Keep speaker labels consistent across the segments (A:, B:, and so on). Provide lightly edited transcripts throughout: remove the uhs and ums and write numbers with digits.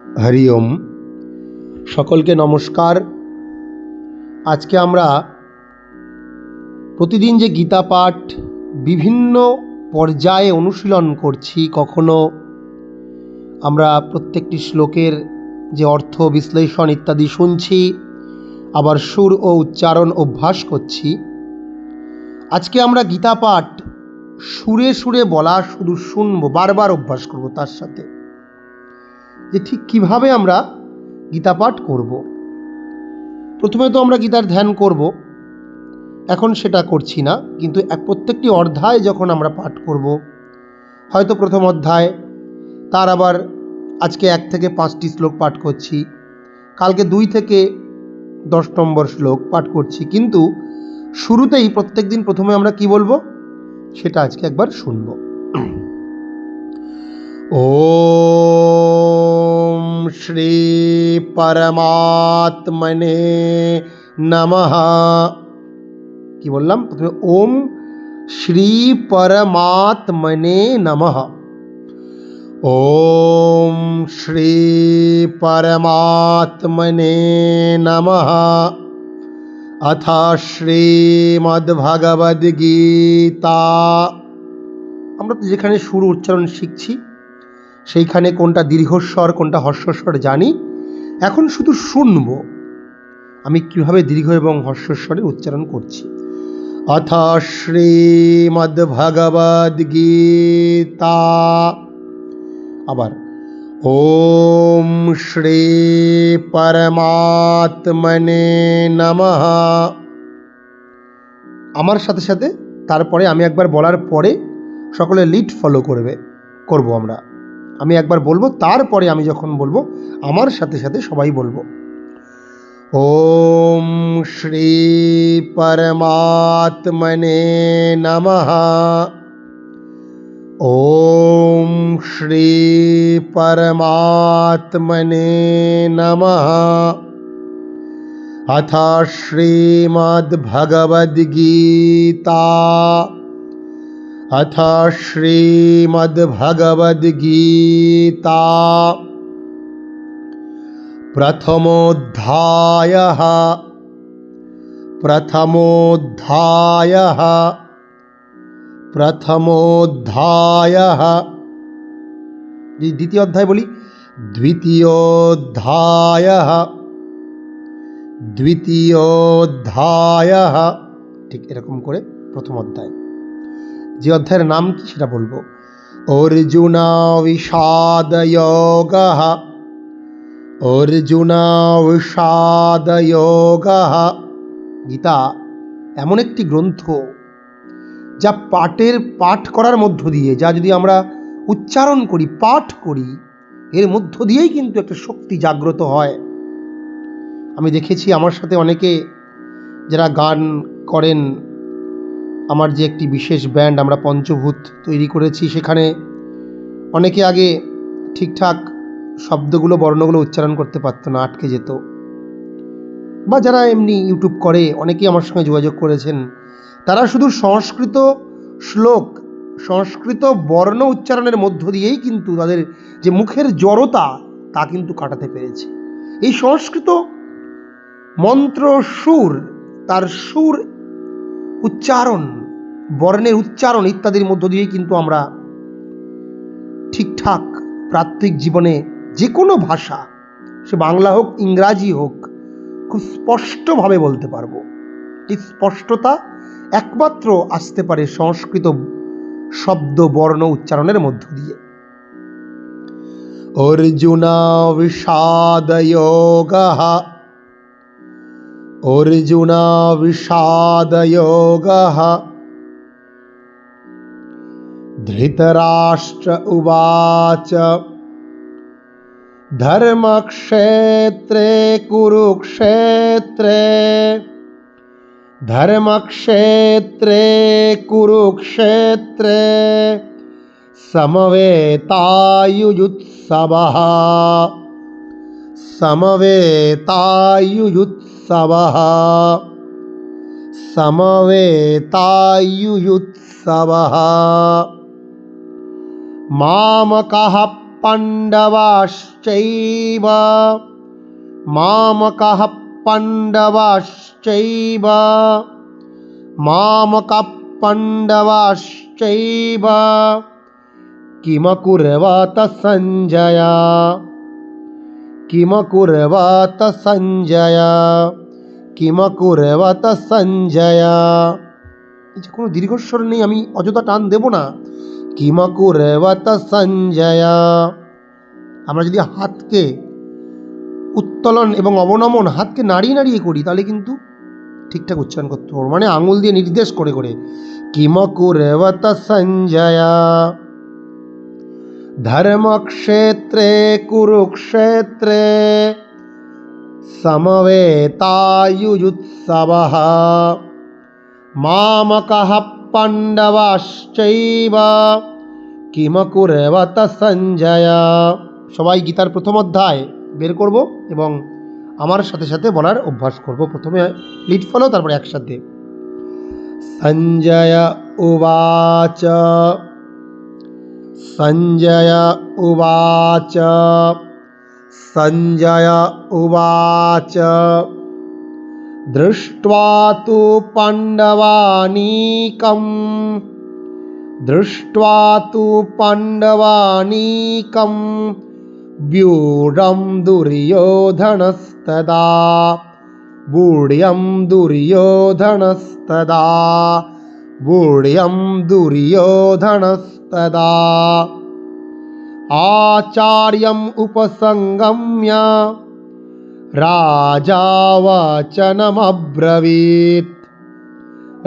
A: হরি ওম। সকলকে নমস্কার। আজকে আমরা প্রতিদিন যে গীতা পাঠ বিভিন্ন পর্যায়ে অনুশীলন করছি, কখনো আমরা প্রত্যেকটি শ্লোকের যে অর্থ বিশ্লেষণ ইত্যাদি শুনছি, আবার সুর ও উচ্চারণ অভ্যাস করছি। আজকে আমরা গীতা পাঠ সুরে সুরে বলা শুধু শুনবো, বারবার অভ্যাস করব, তার সাথে যে ঠিক কিভাবে আমরা গীতা পাঠ করব। প্রথমে তো আমরা গীতার ধ্যান করব, এখন সেটা করছি না, কিন্তু প্রত্যেকটি অধ্যায় যখন আমরা পাঠ করব, হয়তো প্রথম অধ্যায়, তার আবার আজকে 1 থেকে 5টি শ্লোক পাঠ করছি, কালকে 2 থেকে 10 নম্বর শ্লোক পাঠ করছি, কিন্তু শুরুতেই প্রত্যেক দিন প্রথমে আমরা কি বলবো সেটা আজকে একবার শুনব। ওম শ্রী পরমাত্মনে নমঃ। কি বললাম? প্রথমে ওম শ্রী পরমাত্মনে নমঃ। ওম শ্রী পরমাত্মনে নমঃ। অথ শ্রীমদ্ভগবদ্গীতা। আমরা তো যেখানে সুর উচ্চারণ শিখছি, সেইখানে কোনটা দীর্ঘস্বর কোনটা হর্ষস্বর জানি। এখন শুধু শুনব আমি কিভাবে দীর্ঘ এবং হর্ষস্বরে উচ্চারণ করছি। অথ শ্রীমদ্ভগবদ্গীতা। আবার ওম শ্রী পরমাত্মনে নমঃ। আমার সাথে সাথে তারপরে আমি একবার বলার পরে সকলে লিড ফলো করব আমরা। আমি একবার বলবো, তারপরে আমি যখন বলবো আমার সাথে সাথে সবাই বলবো। ওম শ্রী পরমাত্মনে নমঃ। ওম শ্রী পরমাত্মনে নমঃ। অথ শ্রীমদ্ভগবদ্গীতা। অথ শ্রীমদ্ভগবদ্গীতা প্রথমোধ্যায়ঃ। প্রথমোধ্যায়ঃ। প্রথমোধ্যায়ঃ। দ্বিতীয় অধ্যায় বলি, দ্বিতীয়োধ্যায়ঃ। দ্বিতীয়োধ্যায়ঃ। ঠিক এরকম করে প্রথম অধ্যায়। যে অধ্যায়ের নাম কি সেটা বলবো। অর্জুন বিষাদ যোগঃ। অর্জুন বিষাদ যোগঃ। গীতা এমন একটি গ্রন্থ যা পাঠ করার মধ্য দিয়ে, যা যদি আমরা উচ্চারণ করি, পাঠ করি, এর মধ্য দিয়েই কিন্তু একটা শক্তি জাগ্রত হয়। আমি দেখেছি আমার সাথে অনেকে যারা গান করেন, আমার যে একটি বিশেষ ব্যান্ড আমরা পঞ্চভূত তৈরি করেছি, সেখানে অনেকে আগে ঠিকঠাক শব্দগুলো বর্ণগুলো উচ্চারণ করতে পারতো না, আটকে যেত। বা যারা এমনি ইউটিউব করে, অনেকেই আমার সঙ্গে যোগাযোগ করেছেন, তারা শুধু সংস্কৃত শ্লোক, সংস্কৃত বর্ণ উচ্চারণের মধ্য দিয়েই কিন্তু তাদের যে মুখের জড়তা তা কিন্তু কাটাতে পেরেছে। এই সংস্কৃত মন্ত্র সুর, তার সুর উচ্চারণ, বর্ণের উচ্চারণ ইত্যাদির মধ্য দিয়েই কিন্তু আমরা ঠিকঠাক প্রাত্যহিক জীবনে যে কোনো ভাষা, সে বাংলা হোক ইংরাজি হোক, খুব স্পষ্টভাবে বলতে পারবো। এই স্পষ্টতা একমাত্র আসতে পারে সংস্কৃত শব্দ বর্ণ উচ্চারণের মধ্য দিয়ে। অর্জুন বিষাদ যোগঃ। অর্জুন বিষাদ যোগঃ। ধৃতরাষ্ট্র উবাচ ধর্মক্ষেত্রে কুরুক্ষেত্রে। ধর্মক্ষেত্রে কুরুক্ষেত্রে সমবেতায়ুজুৎসবঃ। সমবেতায়ুজুৎসবঃ। সমবেতায়ুজুৎসবঃ। মামকঃ পাণ্ডবাশ্চৈব মামকাঃ পাণ্ডবাশ্চৈব মামকাঃ পাণ্ডবাশ্চৈব কিমকুর্বত সঞ্জয় কিমকুর্বত সঞ্জয় কিমকুর্বত সঞ্জয়। যে কোনো দীর্ঘস্বর নেই, আমি অযথা টান দেব না। কিমকুর্বত সঞ্জয়। আমরা যদি হাতকে উত্তোলন এবং অবনমন হাতকে নাড়িয়ে নাড়িয়ে করি তাহলে কিন্তু ঠিকঠাক উচ্চারণ করতে পারবো, মানে আঙুল দিয়ে নির্দেশ করে করে। কিমকুর্বত সঞ্জয়। ধর্মক্ষেত্রে কুরুক্ষেত্রে সমবেতায়ুজুৎসবঃ মামকাঃ পাণ্ডবাশ্চৈব কিমকুর্বত সঞ্জয়। সবাই গীতার প্রথম অধ্যায় বের করব এবং আমার সাথে সাথে বলার অভ্যাস করব। প্রথমে লিড ফলো, তারপরে একসাথে। সঞ্জয় উবাচ সঞ্জয় উবাচ সঞ্জয় উবাচ দৃष्ट्वा तु पाण्डवानीकं दृष्ट्वा तु पाण्डवानीकं व्यूढं दुर्योधनस्तदा व्यूढ्यं दुर्योधनस्तदा व्यूढ्यं दुर्योधनस्तदा आचार्यम् उपसंगम्य राजा वचनमब्रवीत्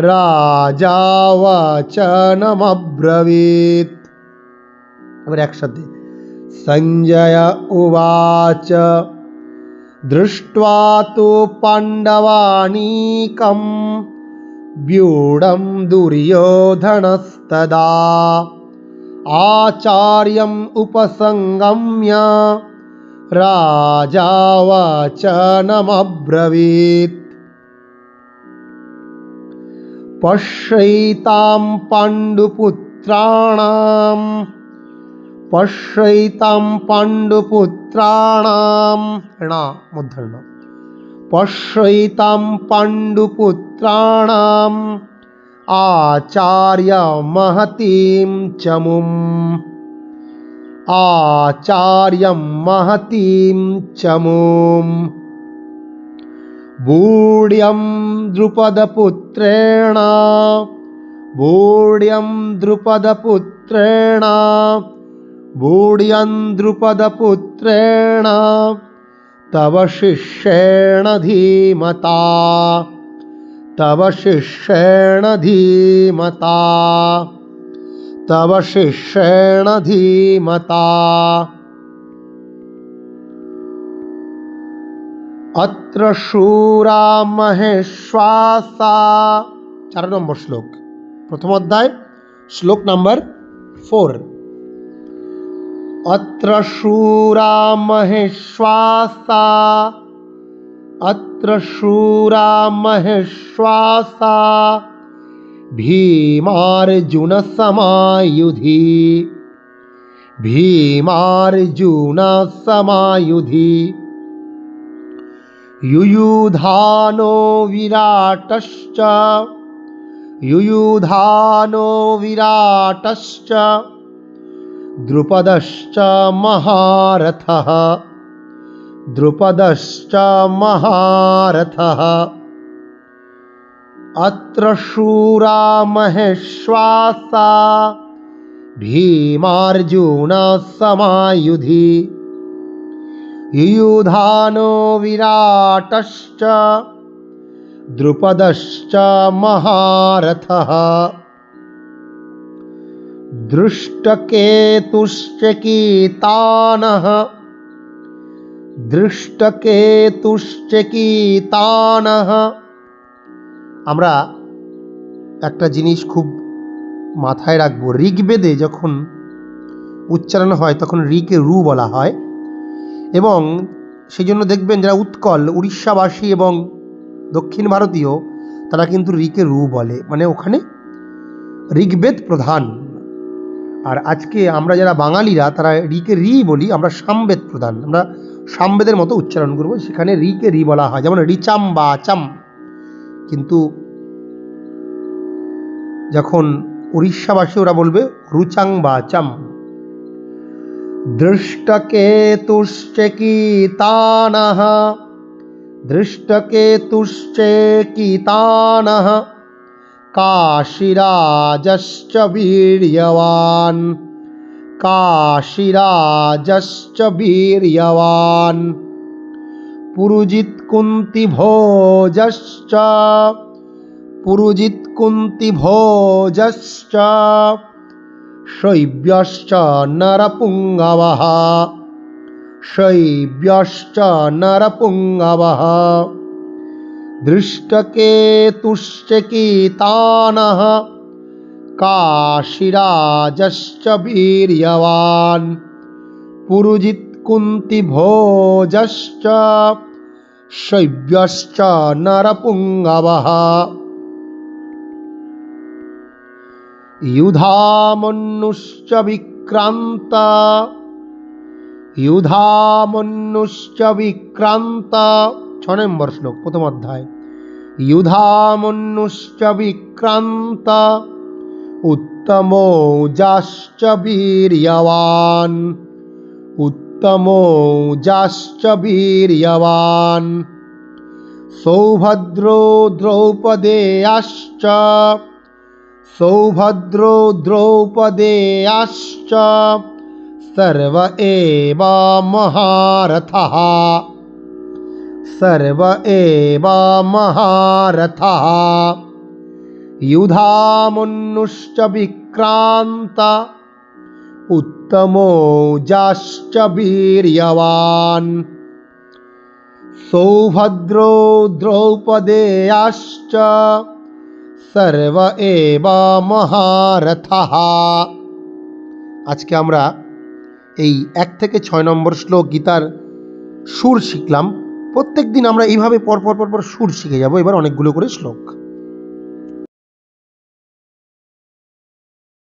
A: राजा वचनमब्रवीत्। এবার একসাথে। সঞ্জয় উবাচ দৃष्ट्वा तु पाण्डवानीकं व्यूढं दुर्योधनस्तदा आचार्यम् उपसंगम्य राजा वचनमब्रवीत्। पश्यैतां पाण्डुपुत्राणां पश्यैतां पाण्डुपुत्राणां मूर्धন্য पश्यैतां पाण्डुपुत्राणाम् आचार्य महतीं चमुम् आचार्यं महतीं चमुम् बूढ्यं द्रुपदपुत्रेण बूढ्यं द्रुपदपुत्रेण बूढ्यं द्रुपदपुत्रेण तव शिष्येण धीमता तव शिष्येण धीमता तव शिष्येण धीमता। अत्र शूरा महेश्वासा। 4 নম্বর শ্লোক, প্রথম অধ্যায়, শ্লোক নাম্বার 4। अत्र शूरा महेश्वासा अत्र शूरा महेश्वासा भीमार्जुन समायुधि भीमार्जुन समायुधि युयुधानो विराटश्च युयुधानो विराटश्च द्रुपदश्च महारथः द्रुपदश्च महारथः। अत्र शूरा महेश्वासा भीमार्जुन समायुधि युयुधानो विराटश्च द्रुपदश्च महारथः। दृष्टकेतुश्च कीतानः दृष्टकेतुश्च कीतानः। আমরা একটা জিনিস খুব মাথায় রাখবো, ঋগ্বেদে যখন উচ্চারণ হয় তখন ঋকে রু বলা হয়, এবং সেই জন্য দেখবেন যারা উৎকল উড়িষ্যাবাসী এবং দক্ষিণ ভারতীয় তারা কিন্তু ঋকে রু বলে, মানে ওখানে ঋগ্বেদ প্রধান। আর আজকে আমরা যারা বাঙালিরা তারা রিকে রি বলি, আমরা সামবেদ প্রধান, আমরা সামবেদের মতো উচ্চারণ করব, সেখানে রিকে রি বলা হয়, যেমন রিচাম বা চাম। কিন্তু যখন উড়িষ্যাবাসী ওরা বলবে রুচাং বা চাম। দৃষ্টকেতুশ্চেকিতানঃ দৃষ্টকেতুশ্চেকিতানঃ কাশীরাজশ্চ বীর্যবান কাশীরাজশ্চ বীর্যবান পুরুজিত কুন্তিভোজশ্চ পুরুজিত কুন্তিভোজশ্চ শৈব্যশ্চ নরপুঙ্গবঃ শৈব্যশ্চ নরপুঙ্গবঃ দৃষ্টকেতুশ্চেকিতানঃ কাশীরাজশ্চ বীর্যবান পুরুজিত কুন্তিভোজশ্চ শৈব্যশ্চ নরপুঙ্গবঃ ইউধামন্যুশ্চ বিক্রান্ত ইউধামন্যুশ্চ বিক্রান্ত 6 নম্বর শ্লোক, প্রথম অধ্যায়। ইউধামন্যুশ্চ বিক্রান্ত উত্তমৌজাশ্চ বীর্যবান উত্তমৌজাশ্চ বীর্যবান সৌভদ্রো দ্রৌপদেয়াশ্চ সৌভদ্রো দ্রৌপদেয়াশ্চ सर्व एव महारथः सर्व एव महारथः युधामन्युश्च विक्रान्त उत्तमौजाश्च वीर्यवान् सौभद्रो द्रौपदेयाश्च सर्व एव महारथः। আজকে আমরা এই 1 থেকে 6 নম্বর শ্লোক গীতার সুর শিখলাম। প্রত্যেক দিন আমরা এইভাবে পর পর সুর শিখে যাব, এবার অনেকগুলো করে শ্লোক।